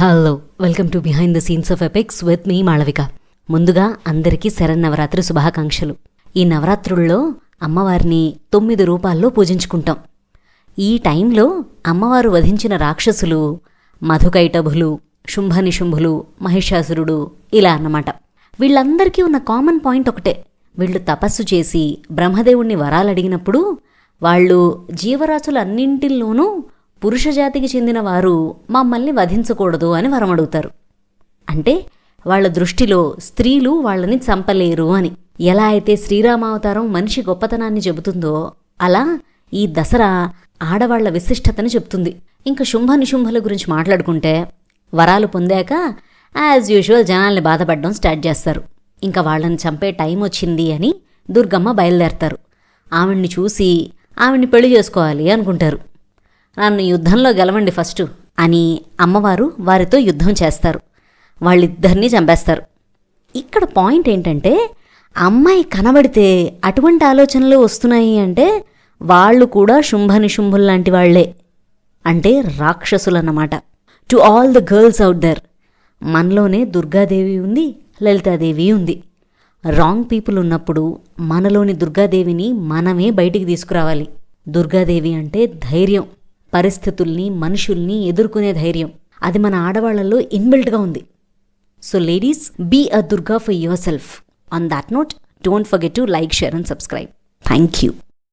Hello, welcome to behind the scenes of epics with me Malavika. ముందుగా అందరికీ శరన్నవరాత్రి శుభాకాంక్షలు. ఈ నవరాత్రుల్లో అమ్మవారిని 9 రూపాల్లో పూజించుకుంటాం. ఈ టైంలో అమ్మవారు వధించిన రాక్షసులు మధుకైటభులు, శుంభనిశుంభులు, మహిషాసురుడు ఇలా అన్నమాట. వీళ్ళందరికీ ఉన్న కామన్ పాయింట్ ఒకటే. వీళ్ళు తపస్సు చేసి బ్రహ్మదేవుణ్ణి వరాలడిగినప్పుడు వాళ్ళు జీవరాశులన్నింటిల్లోనూ పురుషజాతికి చెందిన వారు మమ్మల్ని వధించకూడదు అని వరమడుగుతారు. అంటే వాళ్ల దృష్టిలో స్త్రీలు వాళ్ళని చంపలేరు అని. ఎలా అయితే శ్రీరామావతారం మనిషి గొప్పతనాన్ని చెబుతుందో అలా ఈ దసరా ఆడవాళ్ల విశిష్టతని చెప్తుంది. ఇంకా శుంభనిశుంభుల గురించి మాట్లాడుకుంటే వరాలు పొందాక యాజ్ యూజువల్ జనాల్ని బాధపడడం స్టార్ట్ చేస్తారు. ఇంకా వాళ్ళని చంపే టైం వచ్చింది అని దుర్గమ్మ బయలుదేరతారు. ఆవిడ్ని చూసి ఆవిడ్ని పెళ్లి చేసుకోవాలి అనుకుంటారు. నన్ను యుద్ధంలో గెలవండి ఫస్ట్ అని అమ్మవారు వారితో యుద్ధం చేస్తారు. వాళ్ళిద్దరినీ చంపేస్తారు. ఇక్కడ పాయింట్ ఏంటంటే, అమ్మాయి కనబడితే అటువంటి ఆలోచనలు వస్తున్నాయి అంటే వాళ్ళు కూడా శుంభనిశుంభుల్లాంటి వాళ్లే, అంటే రాక్షసులన్నమాట. To all the girls out there, మనలోనే దుర్గాదేవి ఉంది, లలితాదేవి ఉంది. రాంగ్ పీపుల్ ఉన్నప్పుడు మనలోని దుర్గాదేవిని మనమే బయటికి తీసుకురావాలి. దుర్గాదేవి అంటే ధైర్యం, పరిస్థితుల్ని మనుషుల్ని ఎదుర్కొనే ధైర్యం. అది మన ఆడవాళ్లలో ఇన్బిల్ట్గా ఉంది. So ladies, be a Durga for yourself. On that note, don't forget to like, share and subscribe. Thank you.